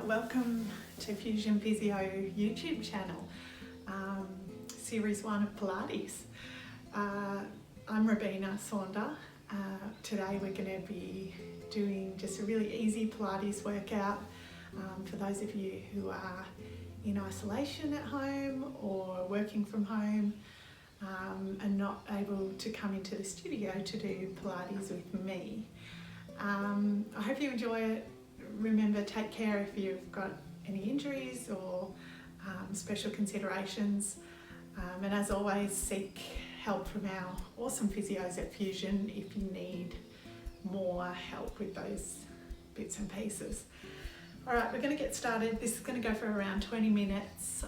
welcome to Fusion Physio YouTube channel, Series 1 of Pilates. I'm Robina Saunder. Today we're going to be doing just a really easy Pilates workout for those of you who are in isolation at home or working from home and not able to come into the studio to do Pilates with me. I hope you enjoy it. Remember, take care if you've got any injuries or special considerations, and as always, seek help from our awesome physios at Fusion if you need more help with those bits and pieces. Alright, we're going to get started. This is going to go for around 20 minutes.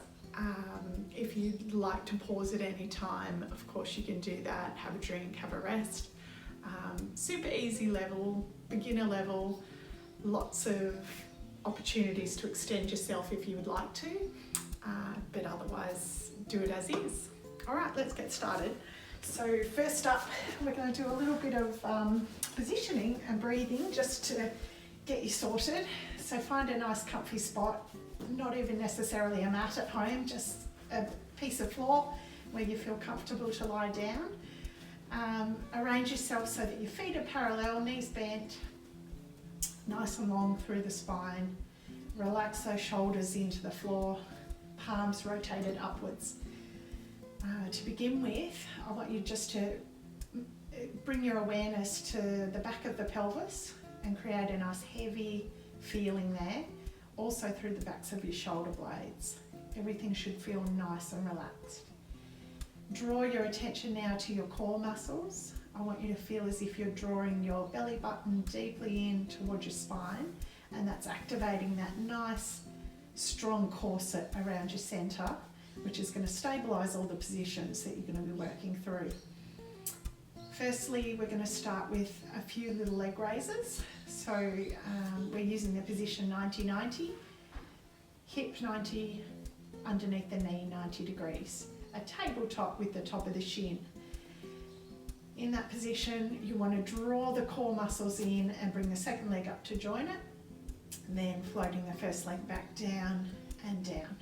If you'd like to pause at any time, of course you can do that. Have a drink, have a rest. Super easy level, beginner level. Lots of opportunities to extend yourself if you would like to, but otherwise do it as is. All right, let's get started. So first up, we're going to do a little bit of positioning and breathing just to get you sorted. So find a nice comfy spot, not even necessarily a mat at home, just a piece of floor where you feel comfortable to lie down. Arrange yourself so that your feet are parallel, knees bent, nice and long through the spine. Relax those shoulders into the floor, palms rotated upwards. To begin with, I want you just to bring your awareness to the back of the pelvis and create a nice heavy feeling there, also through the backs of your shoulder blades. Everything should feel nice and relaxed. Draw your attention now to your core muscles. I want you to feel as if you're drawing your belly button deeply in towards your spine, and that's activating that nice strong corset around your centre, which is going to stabilise all the positions that you're going to be working through. Firstly, we're going to start with a few little leg raises. So we're using the position 90-90, hip 90, underneath the knee 90 degrees, a tabletop with the top of the shin. In that position, you want to draw the core muscles in and bring the second leg up to join it, and then floating the first leg back down and down.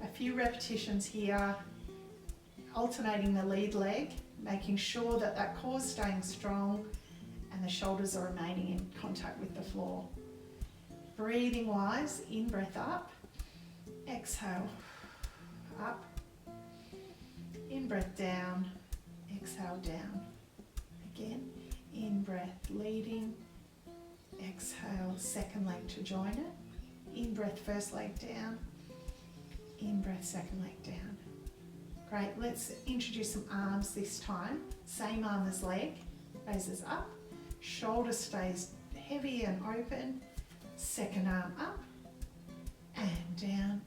A few repetitions here, alternating the lead leg, making sure that that core is staying strong and the shoulders are remaining in contact with the floor. Breathing wise, in breath up, exhale, up, in breath down, exhale down. Again, in breath leading, exhale second leg to join it, in breath first leg down, in breath second leg down. Great, let's introduce some arms this time. Same arm as leg, raises up, shoulder stays heavy and open, second arm up and down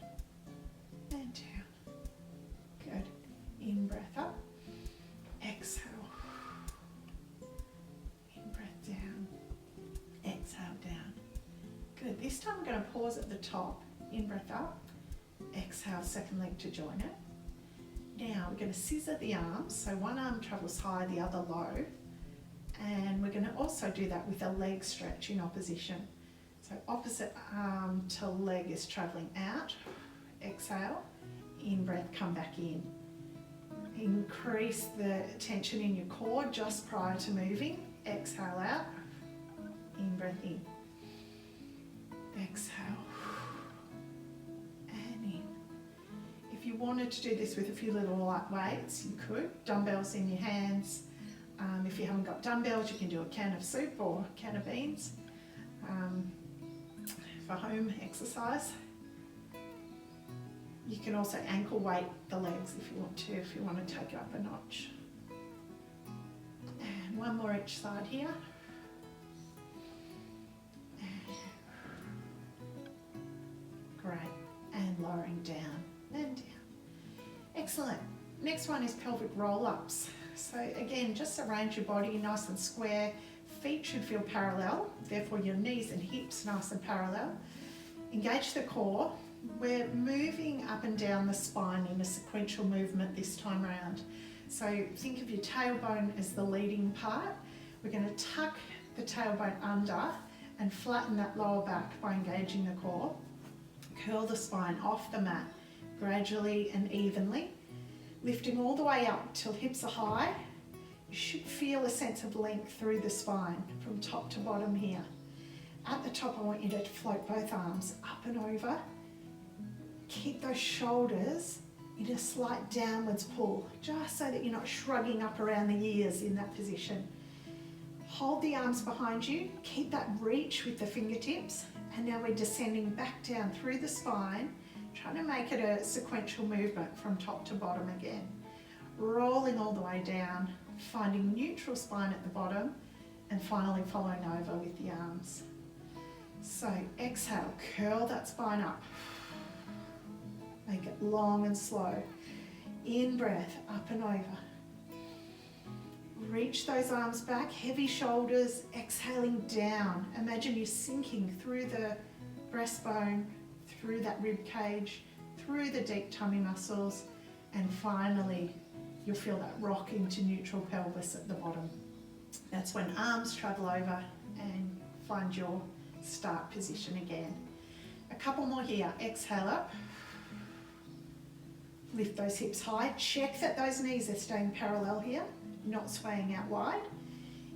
and down. Good, in breath up, exhale. Good. This time I'm going to pause at the top, in breath up, exhale second leg to join it. Now we're going to scissor the arms, so one arm travels high, the other low, and we're going to also do that with a leg stretch in opposition. So opposite arm to leg is travelling out, exhale, in breath, come back in. Increase the tension in your core just prior to moving, exhale out, in breath in. Exhale and in. If you wanted to do this with a few little light weights, you could. Dumbbells in your hands. If you haven't got dumbbells, you can do a can of soup or a can of beans for home exercise. You can also ankle weight the legs if you want to take it up a notch. And one more each side here. Great, and lowering down and down. Excellent. Next one is pelvic roll-ups. So again, just arrange your body nice and square. Feet should feel parallel, therefore your knees and hips nice and parallel. Engage the core. We're moving up and down the spine in a sequential movement this time around. So think of your tailbone as the leading part. We're going to tuck the tailbone under and flatten that lower back by engaging the core. Curl the spine off the mat, gradually and evenly, lifting all the way up till hips are high. You should feel a sense of length through the spine from top to bottom here. At the top, I want you to float both arms up and over. Keep those shoulders in a slight downwards pull, just so that you're not shrugging up around the ears in that position. Hold the arms behind you, keep that reach with the fingertips, and now we're descending back down through the spine, trying to make it a sequential movement from top to bottom again. Rolling all the way down, finding neutral spine at the bottom, and finally following over with the arms. So exhale, curl that spine up. Make it long and slow. In breath, up and over. Reach those arms back, heavy shoulders, exhaling down. Imagine you're sinking through the breastbone, through that rib cage, through the deep tummy muscles, and finally you'll feel that rock into neutral pelvis at the bottom. That's when arms travel over and find your start position again. A couple more here. Exhale up. Lift those hips high. Check that those knees are staying parallel here, not swaying out wide.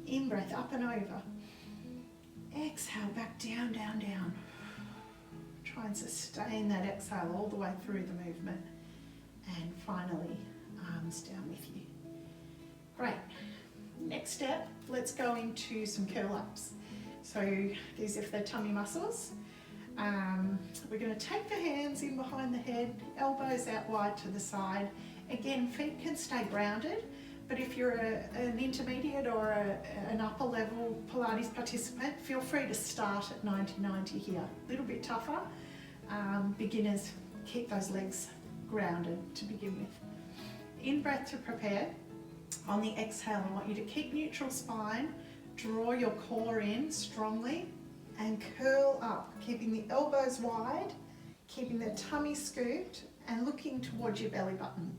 In breath, up and over. Exhale, back down, down, down. Try and sustain that exhale all the way through the movement. And finally, arms down with you. Great. Next step, let's go into some curl ups. So these are for the tummy muscles. We're going to take the hands in behind the head, elbows out wide to the side. Again, feet can stay grounded, but if you're an intermediate or an upper level Pilates participant, feel free to start at 90-90 here. A little bit tougher. Beginners, keep those legs grounded to begin with. In breath to prepare. On the exhale, I want you to keep neutral spine, draw your core in strongly, and curl up, keeping the elbows wide, keeping the tummy scooped, and looking towards your belly button.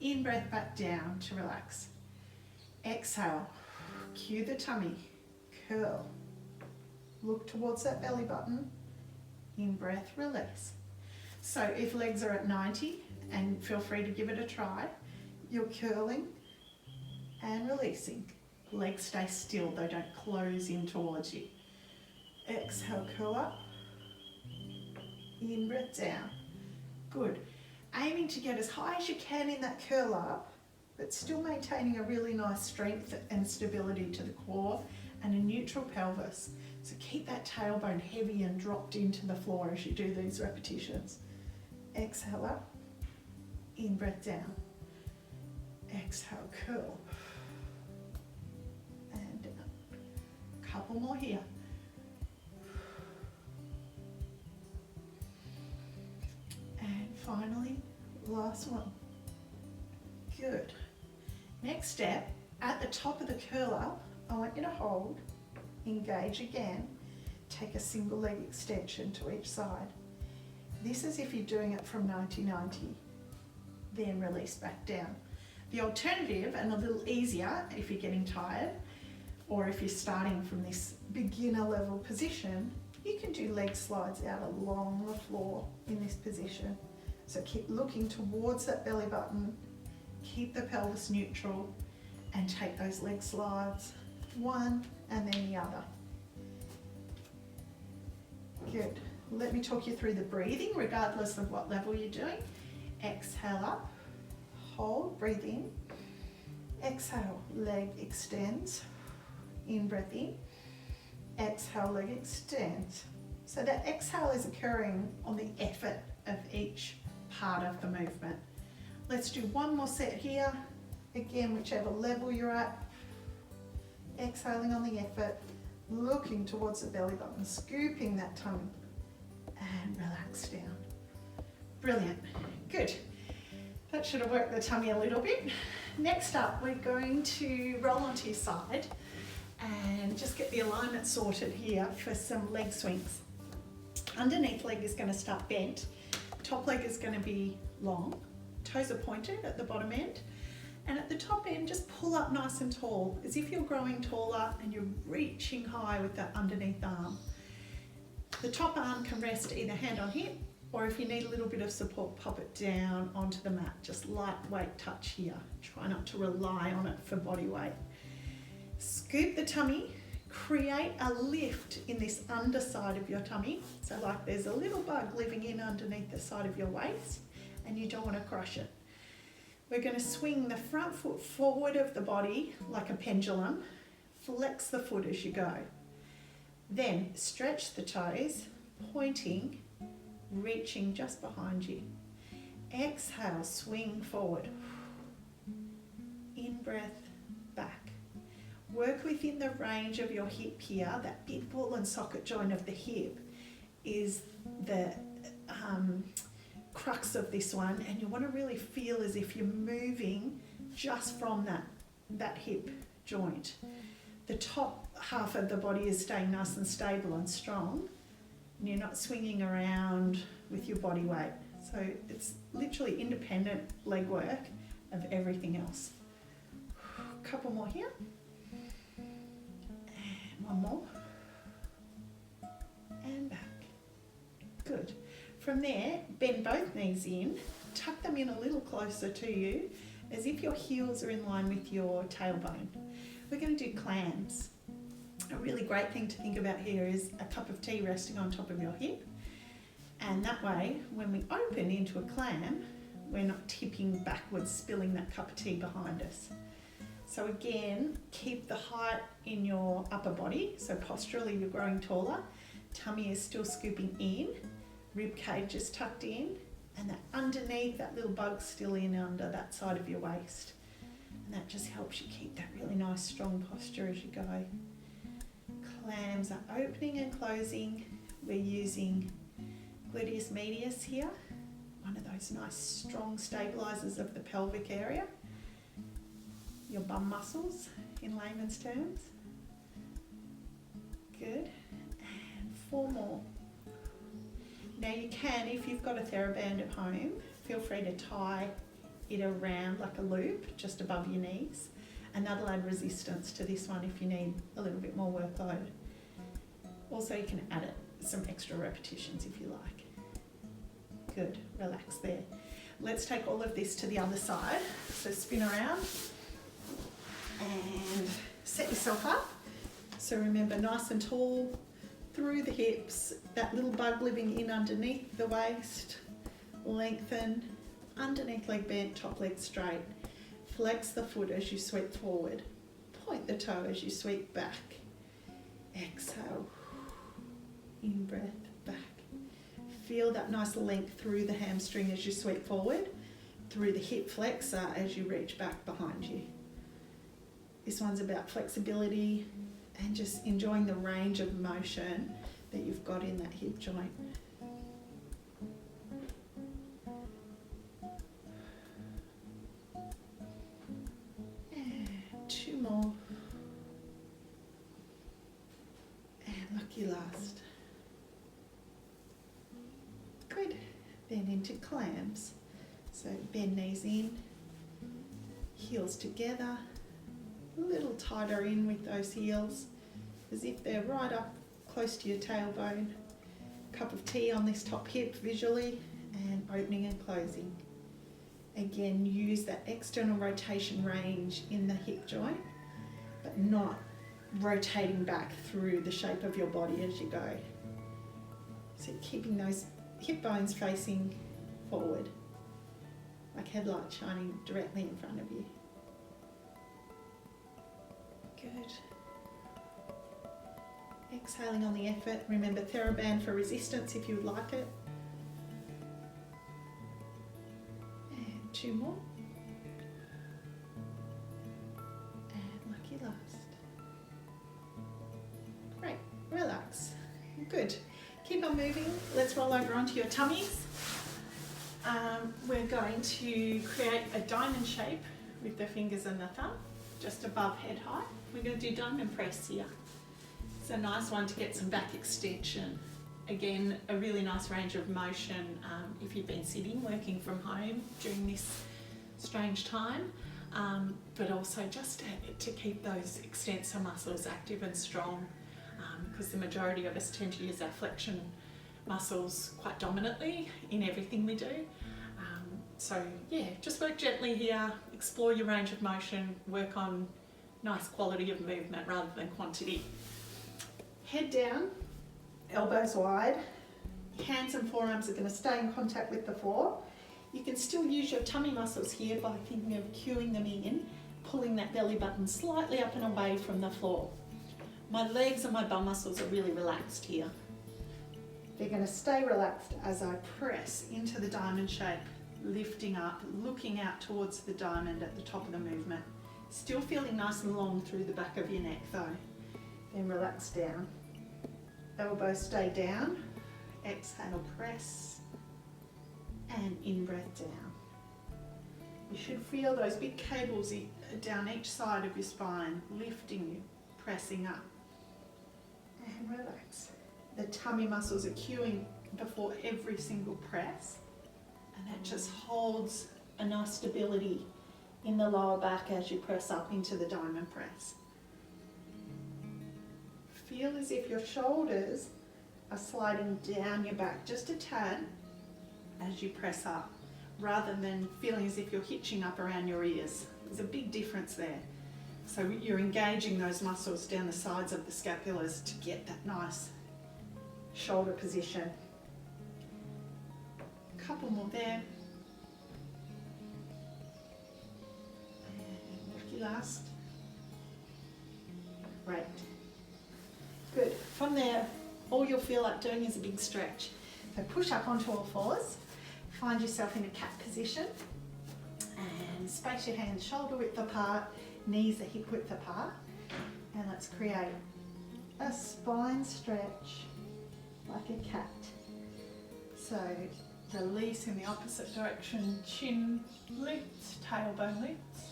In breath, back down to relax. Exhale, cue the tummy, curl. Look towards that belly button. In breath, release. So if legs are at 90, and feel free to give it a try, you're curling and releasing. Legs stay still, they don't close in towards you. Exhale, curl up. In breath, down. Good. Aiming to get as high as you can in that curl up, but still maintaining a really nice strength and stability to the core and a neutral pelvis. So keep that tailbone heavy and dropped into the floor as you do these repetitions. Exhale up. In breath, down. Exhale, curl. And down. Couple more here. And finally, last one. Good. Next step, at the top of the curl up, I want you to hold, engage again, take a single leg extension to each side. This is if you're doing it from 90-90, then release back down. The alternative, and a little easier if you're getting tired, or if you're starting from this beginner level position, you can do leg slides out along the floor in this position. So keep looking towards that belly button, keep the pelvis neutral, and take those leg slides, one and then the other. Good. Let me talk you through the breathing, regardless of what level you're doing. Exhale up, hold, breathe in. Exhale, leg extends. In breath in. Exhale, leg extends. So that exhale is occurring on the effort of each part of the movement. Let's do one more set here. Again, whichever level you're at. Exhaling on the effort, looking towards the belly button, scooping that tummy, and relax down. Brilliant. Good. That should have worked the tummy a little bit. Next up, we're going to roll onto your side and just get the alignment sorted here for some leg swings. Underneath leg is going to start bent, top leg is going to be long, toes are pointed at the bottom end, and at the top end just pull up nice and tall, as if you're growing taller and you're reaching high with that underneath arm. The top arm can rest either hand on hip Or if you need a little bit of support, pop it down onto the mat. Just lightweight touch here. Try not to rely on it for body weight. Scoop the tummy, create a lift in this underside of your tummy. So like there's a little bug living in underneath the side of your waist and you don't want to crush it. We're going to swing the front foot forward of the body like a pendulum. Flex the foot as you go. Then stretch the toes, pointing, reaching just behind you. Exhale, swing forward. In breath, back. Work within the range of your hip here. That big ball and socket joint of the hip is the crux of this one, and you want to really feel as if you're moving just from that hip joint. The top half of the body is staying nice and stable and strong, and you're not swinging around with your body weight. So it's literally independent leg work of everything else. A couple more here. And one more. And back. Good. From there, bend both knees in, tuck them in a little closer to you, as if your heels are in line with your tailbone. We're going to do clams. A really great thing to think about here is a cup of tea resting on top of your hip. And that way, when we open into a clam, we're not tipping backwards, spilling that cup of tea behind us. So again, keep the height in your upper body. So posturally, you're growing taller. Tummy is still scooping in. Rib cage is tucked in. And that underneath, that little bug's still in under that side of your waist. And that just helps you keep that really nice, strong posture as you go. Clams are opening and closing. We're using gluteus medius here, one of those nice, strong stabilizers of the pelvic area. Your bum muscles, in layman's terms. Good. And 4 more. Now you can, if you've got a TheraBand at home, feel free to tie it around like a loop just above your knees, and that'll add resistance to this one if you need a little bit more workload. Also, you can add it some extra repetitions if you like. Good, relax there. Let's take all of this to the other side. So spin around and set yourself up. So remember, nice and tall through the hips, that little bug living in underneath the waist. Lengthen, underneath leg bent, top leg straight. Flex the foot as you sweep forward. Point the toe as you sweep back. Exhale. In breath, back. Feel that nice length through the hamstring as you sweep forward, through the hip flexor as you reach back behind you. This one's about flexibility and just enjoying the range of motion that you've got in that hip joint. And 2 more. And lucky last. Good. Then into clams. So bend knees in, heels together, a little tighter in with those heels, as if they're right up close to your tailbone. Cup of tea on this top hip visually, and opening and closing. Again, use that external rotation range in the hip joint, but not rotating back through the shape of your body as you go. So keeping those hip bones facing forward, like headlights shining directly in front of you. Good. Exhaling on the effort. Remember, TheraBand for resistance if you would like it. And 2 more. And lucky last. Great. Relax. Good. Keep on moving. Let's roll over onto your tummies. We're going to create a diamond shape with the fingers and the thumb, just above head height. We're going to do diamond press here. It's a nice one to get some back extension. Again, a really nice range of motion if you've been sitting, working from home during this strange time, but also just to keep those extensor muscles active and strong, because the majority of us tend to use our flexion muscles quite dominantly in everything we do. So yeah, just work gently here, explore your range of motion, work on nice quality of movement rather than quantity. Head down, elbows wide, hands and forearms are going to stay in contact with the floor. You can still use your tummy muscles here by thinking of cueing them in, pulling that belly button slightly up and away from the floor. My legs and my bum muscles are really relaxed here. They're going to stay relaxed as I press into the diamond shape, lifting up, looking out towards the diamond at the top of the movement. Still feeling nice and long through the back of your neck though. Then relax down. Elbows stay down. Exhale, press. And in-breath down. You should feel those big cables down each side of your spine, lifting you, pressing up. And relax. The tummy muscles are cueing before every single press. And that just holds a nice stability in the lower back as you press up into the diamond press. Feel as if your shoulders are sliding down your back just a tad as you press up, rather than feeling as if you're hitching up around your ears. There's a big difference there. So you're engaging those muscles down the sides of the scapulars to get that nice shoulder position. A couple more there. And lucky last. Great. Good. From there, all you'll feel like doing is a big stretch. So push up onto all fours. Find yourself in a cat position. And space your hands shoulder width apart, knees are hip width apart. And let's create a spine stretch like a cat. So release in the opposite direction, chin lifts, tailbone lifts.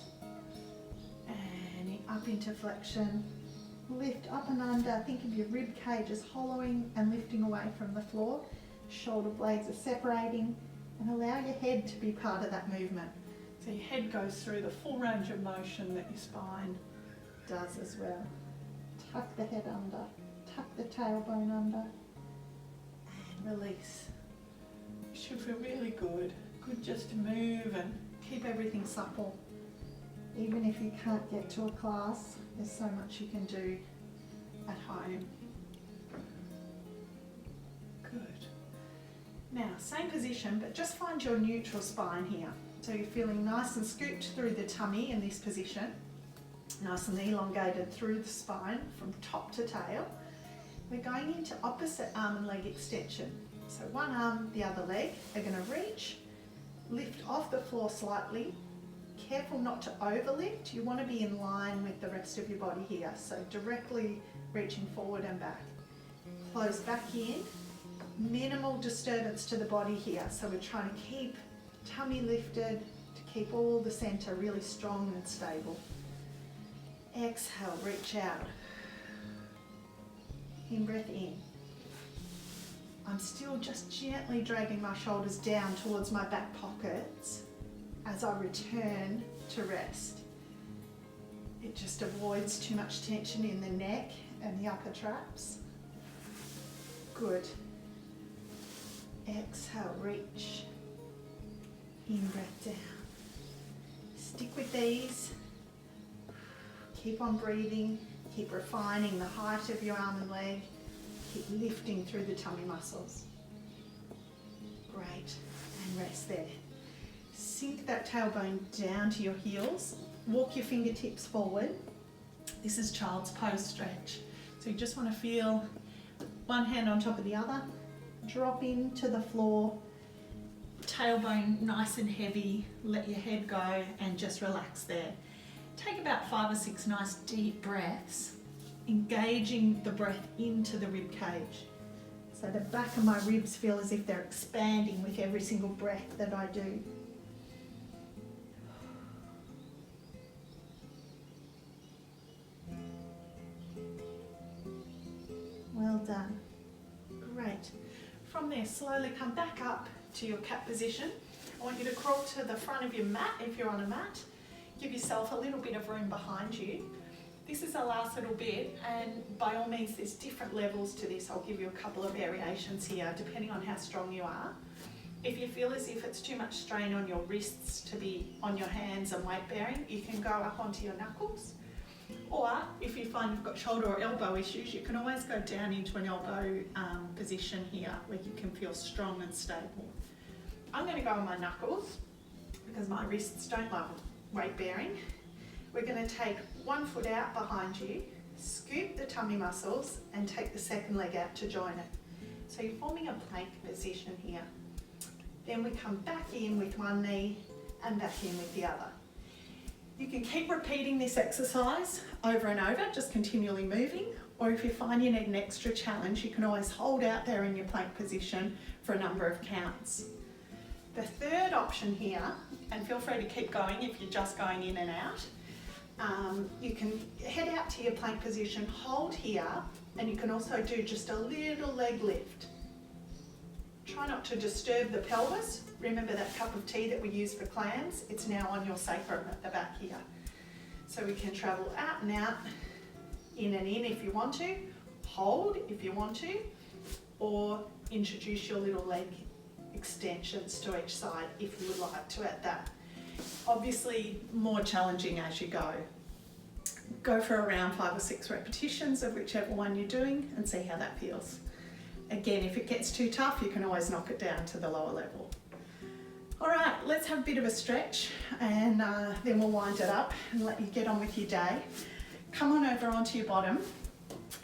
And up into flexion. Lift up and under, think of your rib cage as hollowing and lifting away from the floor. Shoulder blades are separating, and allow your head to be part of that movement. So your head goes through the full range of motion that your spine does as well. Tuck the head under, tuck the tailbone under, and release. You should feel really good. Good just to move and keep everything supple. Even if you can't get to a class, there's so much you can do at home. Good. Now, same position, but just find your neutral spine here. So you're feeling nice and scooped through the tummy in this position. Nice and elongated through the spine from top to tail. We're going into opposite arm and leg extension. So one arm, the other leg are going to reach, lift off the floor slightly. Careful not to overlift. You want to be in line with the rest of your body here. So directly reaching forward and back. Close back in. Minimal disturbance to the body here. So we're trying to keep tummy lifted to keep all the center really strong and stable. Exhale, reach out. In-breath in. I'm still just gently dragging my shoulders down towards my back pockets as I return to rest. It just avoids too much tension in the neck and the upper traps. Good. Exhale, reach. In-breath down. Stick with these. Keep on breathing. Keep refining the height of your arm and leg. Keep lifting through the tummy muscles. Great. And rest there. Sink that tailbone down to your heels. Walk your fingertips forward. This is child's pose stretch. So you just want to feel one hand on top of the other. Drop into the floor. Tailbone nice and heavy. Let your head go and just relax there. Take about 5 or 6 nice deep breaths, engaging the breath into the rib cage. So the back of my ribs feel as if they're expanding with every single breath that I do. Well done. Great. From there, slowly come back up to your cat position. I want you to crawl to the front of your mat if you're on a mat. Give yourself a little bit of room behind you. This is the last little bit, and by all means there's different levels to this. I'll give you a couple of variations here depending on how strong you are. If you feel as if it's too much strain on your wrists to be on your hands and weight bearing, you can go up onto your knuckles. Or if you find you've got shoulder or elbow issues, you can always go down into an elbow position here where you can feel strong and stable. I'm going to go on my knuckles because my wrists don't love weight bearing. We're going to take one foot out behind you, scoop the tummy muscles and take the second leg out to join it. So you're forming a plank position here. Then we come back in with one knee and back in with the other. You can keep repeating this exercise over and over, just continually moving, or if you find you need an extra challenge, you can always hold out there in your plank position for a number of counts. The third option here, and feel free to keep going if you're just going in and out, you can head out to your plank position, hold here, and you can also do just a little leg lift. Try not to disturb the pelvis. Remember that cup of tea that we use for clams? It's now on your sacrum at the back here. So we can travel out and out, in and in if you want to, hold if you want to, or introduce your little leg extensions to each side if you would like to add that. Obviously more challenging as you go. Go for around 5 or 6 repetitions of whichever one you're doing and see how that feels. Again, if it gets too tough, you can always knock it down to the lower level. All right, let's have a bit of a stretch and then we'll wind it up and let you get on with your day. Come on over onto your bottom,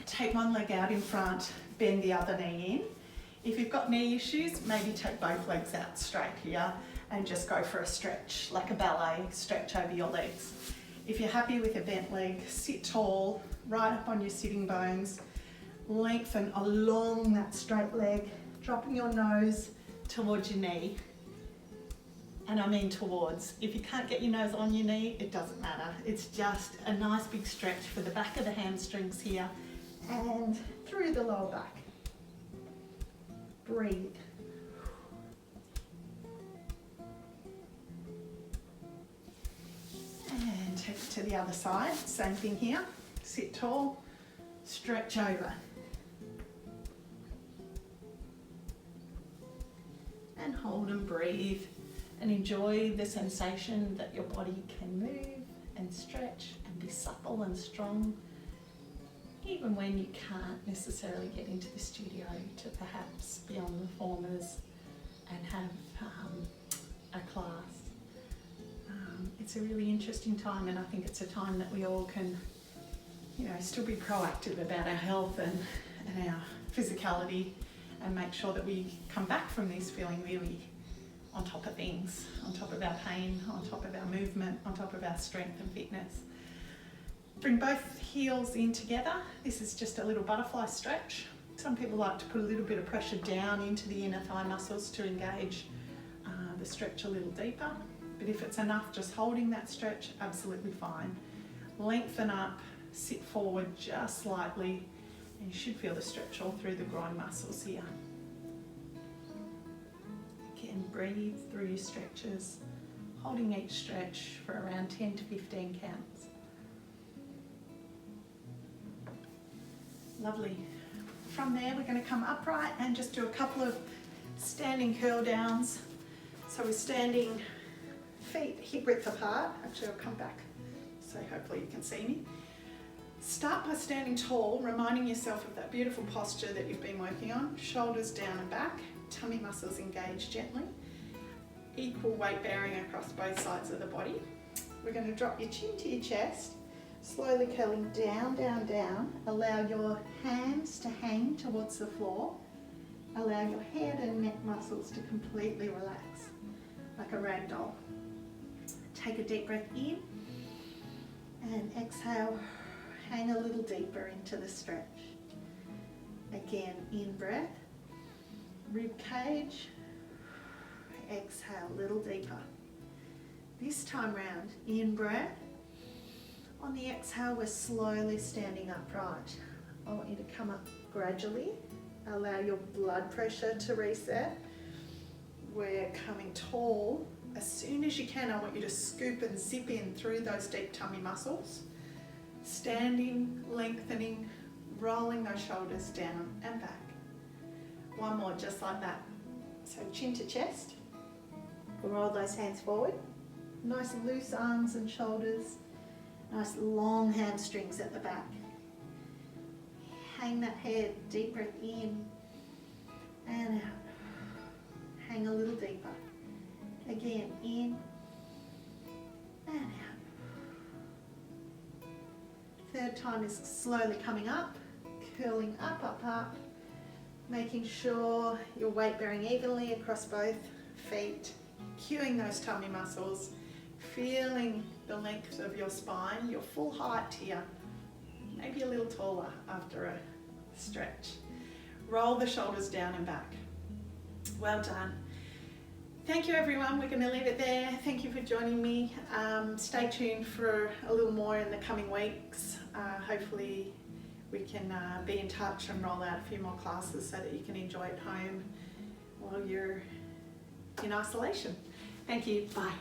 take one leg out in front, bend the other knee in. If you've got knee issues, maybe take both legs out straight here and just go for a stretch, like a ballet, stretch over your legs. If you're happy with a bent leg, sit tall, right up on your sitting bones, lengthen along that straight leg, dropping your nose towards your knee. And I mean towards. If you can't get your nose on your knee, it doesn't matter. It's just a nice big stretch for the back of the hamstrings here and through the lower back. Breathe. And take it to the other side. Same thing here. Sit tall, stretch over. And hold and breathe. And enjoy the sensation that your body can move and stretch and be supple and strong, even when you can't necessarily get into the studio to perhaps be on the reformers and have a class. It's a really interesting time, and I think it's a time that we all can, still be proactive about our health and our physicality, and make sure that we come back from this feeling really on top of things, on top of our pain, on top of our movement, on top of our strength and fitness. Bring both heels in together. This is just a little butterfly stretch. Some people like to put a little bit of pressure down into the inner thigh muscles to engage the stretch a little deeper. But if it's enough just holding that stretch, absolutely fine. Lengthen up, sit forward just slightly, and you should feel the stretch all through the groin muscles here. Again, breathe through your stretches, holding each stretch for around 10 to 15 counts. Lovely. From there, we're going to come upright and just do a couple of standing curl downs. So we're standing feet hip width apart. Actually, I'll come back so hopefully you can see me. Start by standing tall, reminding yourself of that beautiful posture that you've been working on. Shoulders down and back, tummy muscles engaged gently. Equal weight bearing across both sides of the body. We're going to drop your chin to your chest, slowly curling down, down, down. Allow your hands to hang towards the floor. Allow your head and neck muscles to completely relax, like a rag doll. Take a deep breath in and exhale. Hang a little deeper into the stretch. Again, in breath, rib cage, exhale, a little deeper. This time round, in breath. On the exhale, we're slowly standing upright. I want you to come up gradually. Allow your blood pressure to reset. We're coming tall. As soon as you can, I want you to scoop and zip in through those deep tummy muscles. Standing, lengthening, rolling those shoulders down and back. One more, just like that. So chin to chest. Roll those hands forward. Nice loose arms and shoulders. Nice long hamstrings at the back. Hang that head, deep breath in and out. Hang a little deeper. Again, in and out. Third time is slowly coming up, curling up, up, up, making sure your weight bearing evenly across both feet, cueing those tummy muscles, feeling the length of your spine, your full height here, maybe a little taller after a stretch. Roll the shoulders down and back. Well done. Thank you everyone, we're going to leave it there. Thank you for joining me. Stay tuned for a little more in the coming weeks. Hopefully we can be in touch and roll out a few more classes so that you can enjoy it home while you're in isolation. Thank you, bye.